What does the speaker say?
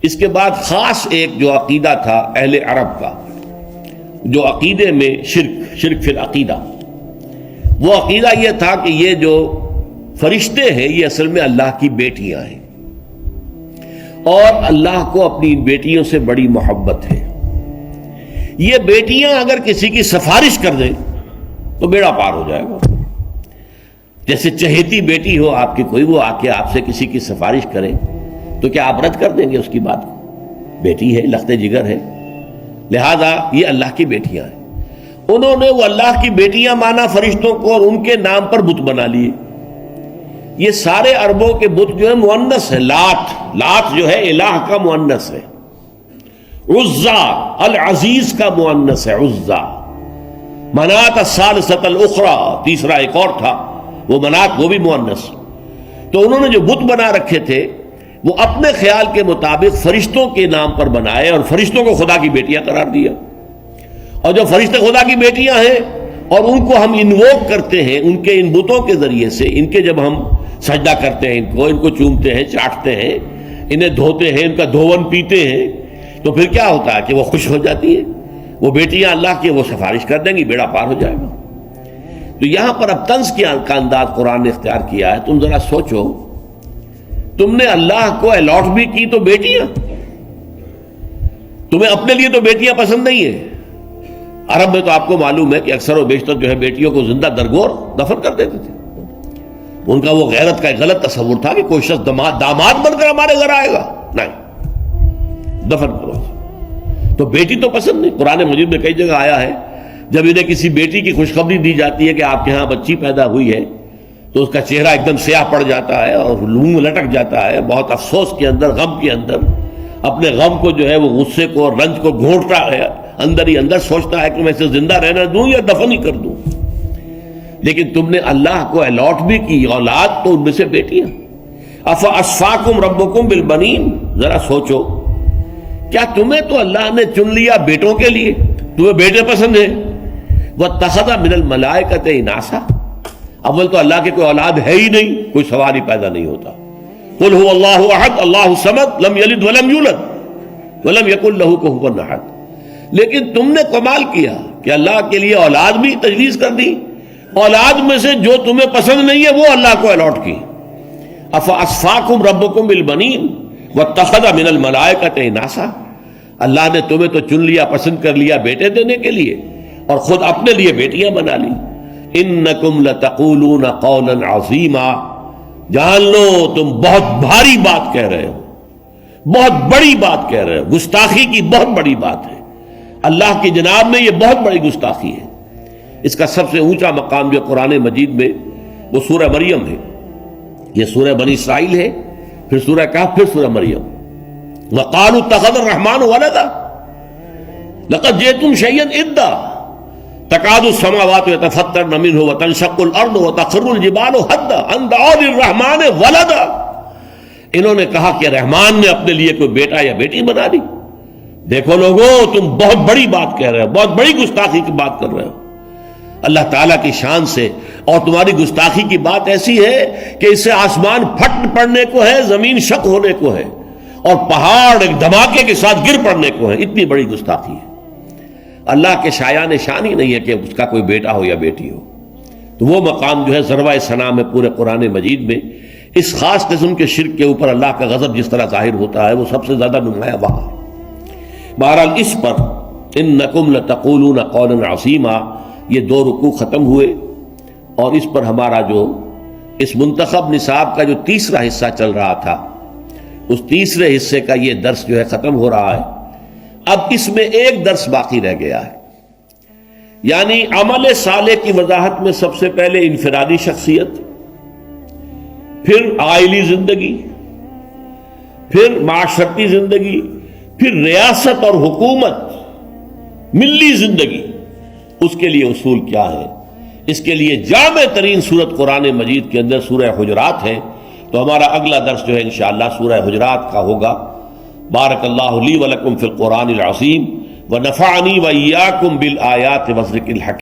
اس کے بعد خاص ایک جو عقیدہ تھا اہل عرب کا، جو عقیدے میں شرک فی العقیدہ، وہ عقیدہ یہ تھا کہ یہ جو فرشتے ہیں یہ اصل میں اللہ کی بیٹیاں ہیں، اور اللہ کو اپنی ان بیٹیوں سے بڑی محبت ہے۔ یہ بیٹیاں اگر کسی کی سفارش کر دیں تو بیڑا پار ہو جائے گا۔ جیسے چہیتی بیٹی ہو آپ کی کوئی، وہ آ کے آپ سے کسی کی سفارش کرے تو کیا آپ رد کر دیں گے اس کی بات کو؟ بیٹی ہے، لخت جگر ہے، لہذا یہ اللہ کی بیٹیاں ہیں۔ انہوں نے وہ اللہ کی بیٹیاں مانا فرشتوں کو، اور ان کے نام پر بت بنا لیے۔ یہ سارے عربوں کے بت جو ہے مؤنث ہے، لات جو ہے الہ کا مؤنث ہے، عزا العزیز کا مؤنث ہے عزا، منات الثالثۃ الاخری تیسرا ایک اور تھا وہ منات، وہ بھی مؤنث۔ تو انہوں نے جو بت بنا رکھے تھے وہ اپنے خیال کے مطابق فرشتوں کے نام پر بنائے، اور فرشتوں کو خدا کی بیٹیاں قرار دیا۔ اور جو فرشتے خدا کی بیٹیاں ہیں اور ان کو ہم انووک کرتے ہیں ان کے ان بتوں کے ذریعے سے، ان کے جب ہم سجدہ کرتے ہیں، ان کو چومتے ہیں، چاٹتے ہیں، انہیں دھوتے ہیں، ان کا دھون پیتے ہیں، تو پھر کیا ہوتا ہے کہ وہ خوش ہو جاتی ہے، وہ بیٹیاں اللہ کی، وہ سفارش کر دیں گی، بیڑا پار ہو جائے گا۔ تو یہاں پر اب طنز کا انداز قرآن نے اختیار کیا ہے۔ تم ذرا سوچو، تم نے اللہ کو الاٹ بھی کی تو بیٹیاں، تمہیں اپنے لیے تو بیٹیاں پسند نہیں ہیں۔ عرب میں تو آپ کو معلوم ہے کہ اکثر و بیشتر جو ہے بیٹیوں کو زندہ درگور دفن کر دیتے تھے۔ ان کا وہ غیرت کا ایک غلط تصور تھا کہ کوئی شخص داماد بن کر ہمارے گھر آئے گا، نہیں، دفن کرو۔ تو بیٹی تو پسند نہیں۔ قرآن مجید میں کئی جگہ آیا ہے جب انہیں کسی بیٹی کی خوشخبری دی جاتی ہے کہ آپ کے ہاں بچی پیدا ہوئی ہے تو اس کا چہرہ ایک دم سیاہ پڑ جاتا ہے اور منہ لٹک جاتا ہے، بہت افسوس کے اندر، غم کے اندر، اپنے غم کو جو ہے وہ غصے کو اور رنج کو گھونٹتا ہے، اندر ہی اندر سوچتا ہے کہ میں اسے زندہ رہنا دوں یا دفن ہی کر دوں۔ لیکن تم نے اللہ کو الاٹ بھی کی اولاد، تو ان میں سے بیٹیاں۔ افاصفاکم ربکم بالبنین، ذرا سوچو، کیا تمہیں تو اللہ نے چن لیا بیٹوں کے لیے، تمہیں بیٹے پسند ہیں؟ واتخذ من الملائکۃ اناثا، اول تو اللہ کے کوئی اولاد ہے ہی نہیں، کوئی سوال ہی پیدا نہیں ہوتا۔ قل هو اللہ احد اللہ الصمد لم یلد ولم یولد ولم یکن لہ کفوا احد۔ لیکن تم نے کمال کیا کہ اللہ کے لیے اولاد بھی تجویز کر دی، اولاد میں سے جو تمہیں پسند نہیں ہے وہ اللہ کو الاٹ کی۔ افاصفاکم ربکم بالبنین واتخذ من الملائکۃ اناثا، اللہ نے تمہیں تو چن لیا، پسند کر لیا بیٹے دینے کے لیے، اور خود اپنے لیے بیٹیاں بنا لی۔ انکم لتقولون قولا عظیما، جان لو تم بہت بھاری بات کہہ رہے ہو، بہت بڑی بات کہہ رہے ہو، گستاخی کی بہت بڑی بات ہے، اللہ کی جناب میں یہ بہت بڑی گستاخی ہے۔ اس کا سب سے اونچا مقام جو قرآن مجید میں وہ سورہ مریم ہے، یہ سورہ بنی اسرائیل ہے، پھر سورہ کہف، پھر سورہ مریم۔ وقالوا اتخذ الرحمن ولدا لقد جئتم شيئا ادا تكاد السماوات يتفطرن منه وتنشق الارض وتخر الجبال هدا ان دعوا للرحمن ولدا۔ انہوں نے کہا کہ رحمان نے اپنے لیے کوئی بیٹا یا بیٹی بنا دی۔ دیکھو لوگوں، تم بہت بڑی بات کہہ رہے ہو، بہت بڑی گستاخی کی بات کر رہے ہو اللہ تعالیٰ کی شان سے، اور تمہاری گستاخی کی بات ایسی ہے کہ اس سے آسمان پھٹ پڑنے کو ہے، زمین شق ہونے کو ہے، اور پہاڑ ایک دھماکے کے ساتھ گر پڑنے کو ہے، اتنی بڑی گستاخی ہے۔ اللہ کے شایان شان ہی نہیں ہے کہ اس کا کوئی بیٹا ہو یا بیٹی ہو۔ تو وہ مقام جو ہے ذروۂ ثنا میں پورے قرآن مجید میں اس خاص قسم کے شرک کے اوپر اللہ کا غضب جس طرح ظاہر ہوتا ہے وہ سب سے زیادہ نمایاں وہاں۔ بہرحال اس پر انکم لتقولون قولا عظیما، یہ دو رکوع ختم ہوئے، اور اس پر ہمارا جو اس منتخب نصاب کا جو تیسرا حصہ چل رہا تھا، اس تیسرے حصے کا یہ درس جو ہے ختم ہو رہا ہے۔ اب اس میں ایک درس باقی رہ گیا ہے، یعنی عمل صالح کی وضاحت میں سب سے پہلے انفرادی شخصیت، پھر عائلی زندگی، پھر معاشرتی زندگی، پھر ریاست اور حکومت، ملی زندگی، اس کے لیے اصول کیا ہے۔ اس کے لیے جامع ترین سورت قرآن مجید کے اندر سورہ حجرات ہے، تو ہمارا اگلا درس جو ہے انشاءاللہ سورہ حجرات کا ہوگا۔ بارک اللہ لی ولکم فی القرآن العظیم ونفعنی وإیاکم بالآیات والذکر الحکیم۔